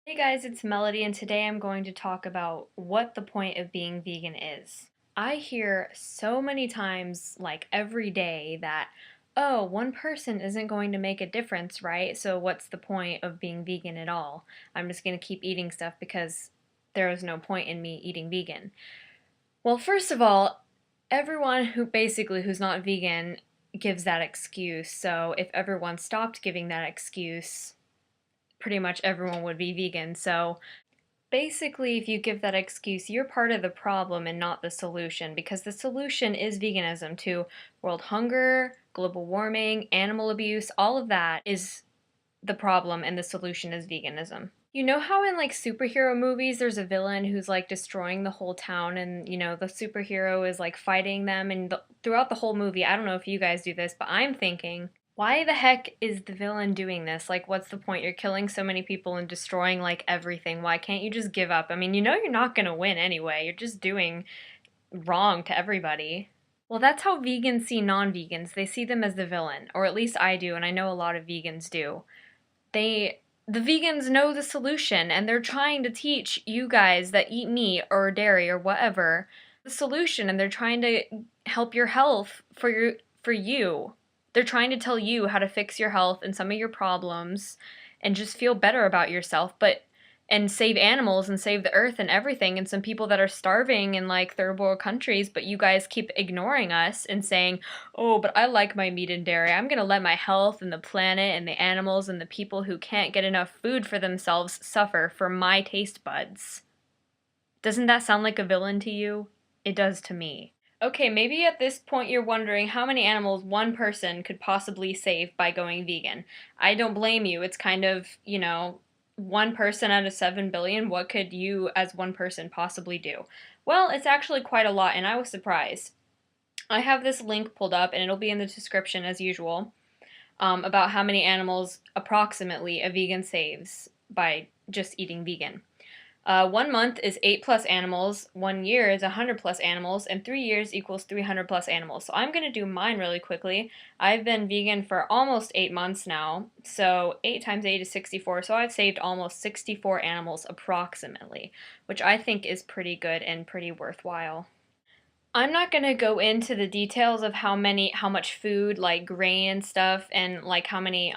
Hey guys, it's Melody, and today I'm going to talk about what the point of being vegan is. I hear so many times, like every day, that, oh, one person isn't going to make a difference, right? So what's the point of being vegan at all? I'm just going to keep eating stuff because there is no point in me eating vegan. Well, first of all, everyone who's not vegan gives that excuse. So if everyone stopped giving that excuse, pretty much everyone would be vegan. So basically, if you give that excuse, you're part of the problem and not the solution, because the solution is veganism to world hunger, global warming, animal abuse, all of that is the problem, and the solution is veganism. You know how in like superhero movies there's a villain who's like destroying the whole town, and the superhero is like fighting them, and throughout the whole movie, I don't know if you guys do this, but I'm thinking, why the heck is the villain doing this? Like, what's the point? You're killing so many people and destroying like everything. Why can't you just give up? I mean, you're not gonna win anyway. You're just doing wrong to everybody. Well, that's how vegans see non-vegans. They see them as the villain, or at least I do, and I know a lot of vegans do. The vegans know the solution, and they're trying to teach you guys that eat meat or dairy or whatever the solution, and they're trying to help your health for you. They're trying to tell you how to fix your health and some of your problems and just feel better about yourself, but and save animals and save the earth and everything, and some people that are starving in like third world countries, but you guys keep ignoring us and saying, oh, but I like my meat and dairy. I'm gonna let my health and the planet and the animals and the people who can't get enough food for themselves suffer for my taste buds. Doesn't that sound like a villain to you? It does to me. Okay, maybe at this point you're wondering how many animals one person could possibly save by going vegan. I don't blame you. It's kind of, one person out of 7 billion. What could you as one person possibly do? Well, it's actually quite a lot, and I was surprised. I have this link pulled up, and it'll be in the description as usual, about how many animals approximately a vegan saves by just eating vegan. 1 month is 8 plus animals, 1 year is 100 plus animals, and 3 years equals 300 plus animals. So I'm going to do mine really quickly. I've been vegan for almost 8 months now, so 8 times 8 is 64, so I've saved almost 64 animals approximately, which I think is pretty good and pretty worthwhile. I'm not gonna go into the details of how much food, like grain and stuff, and like how many,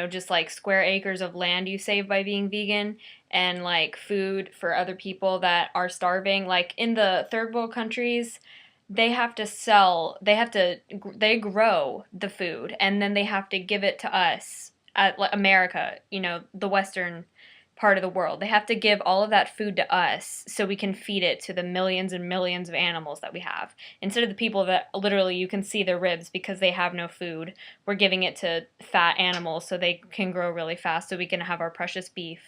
just like square acres of land you save by being vegan, and like food for other people that are starving. Like in the third world countries, they grow the food, and then they have to give it to us at like, America, the Western part of the world. They have to give all of that food to us so we can feed it to the millions and millions of animals that we have. Instead of the people that literally you can see their ribs because they have no food, we're giving it to fat animals so they can grow really fast so we can have our precious beef.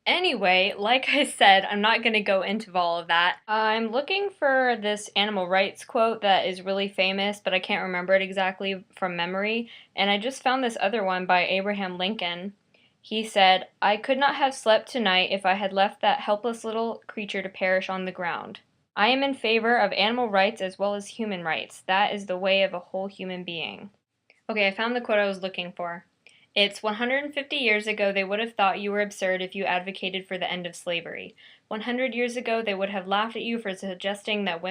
Anyway, like I said, I'm not going to go into all of that. I'm looking for this animal rights quote that is really famous, but I can't remember it exactly from memory. And I just found this other one by Abraham Lincoln. He said, I could not have slept tonight if I had left that helpless little creature to perish on the ground. I am in favor of animal rights as well as human rights. That is the way of a whole human being. Okay, I found the quote I was looking for. It's 150 years ago they would have thought you were absurd if you advocated for the end of slavery. 100 years ago they would have laughed at you for suggesting that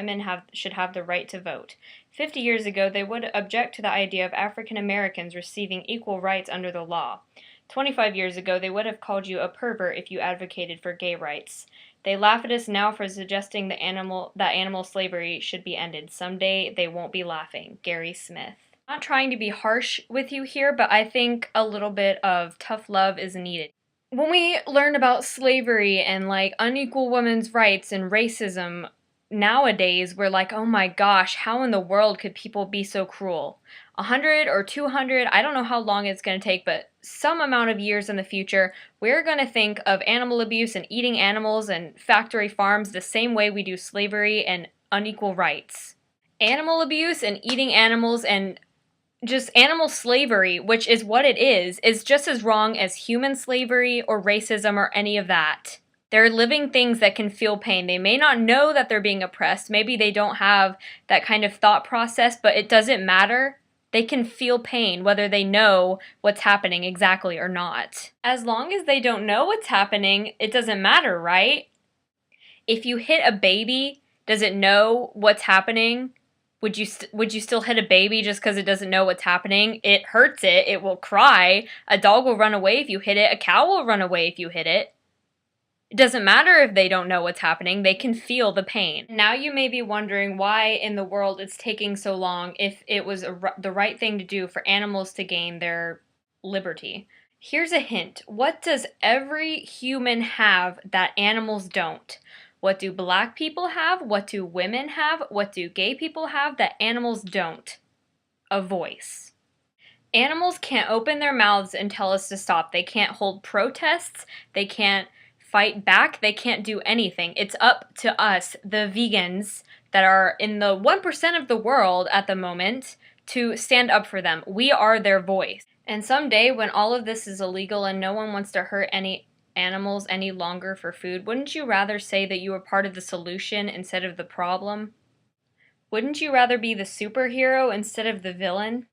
should have the right to vote. 50 years ago they would object to the idea of African Americans receiving equal rights under the law. 25 years ago they would have called you a pervert if you advocated for gay rights. They laugh at us now for suggesting that animal slavery should be ended. Someday they won't be laughing. Gary Smith. I'm not trying to be harsh with you here, but I think a little bit of tough love is needed. When we learn about slavery and like unequal women's rights and racism nowadays, we're like, oh my gosh, how in the world could people be so cruel? 100 or 200, I don't know how long it's going to take, but some amount of years in the future, we're going to think of animal abuse and eating animals and factory farms the same way we do slavery and unequal rights. Animal abuse and eating animals and just animal slavery, which is what it is just as wrong as human slavery or racism or any of that. They're living things that can feel pain. They may not know that they're being oppressed. Maybe they don't have that kind of thought process, but it doesn't matter. They can feel pain, whether they know what's happening exactly or not. As long as they don't know what's happening, it doesn't matter, right? If you hit a baby, does it know what's happening? Would you still hit a baby just because it doesn't know what's happening? It hurts it. It will cry. A dog will run away if you hit it. A cow will run away if you hit it. It doesn't matter if they don't know what's happening, they can feel the pain. Now you may be wondering why in the world it's taking so long if it was the right thing to do for animals to gain their liberty. Here's a hint. What does every human have that animals don't? What do black people have? What do women have? What do gay people have that animals don't? A voice. Animals can't open their mouths and tell us to stop. They can't hold protests. They can't fight back. They can't do anything. It's up to us, the vegans that are in the 1% of the world at the moment, to stand up for them. We are their voice. And someday when all of this is illegal and no one wants to hurt any animals any longer for food, wouldn't you rather say that you were part of the solution instead of the problem? Wouldn't you rather be the superhero instead of the villain?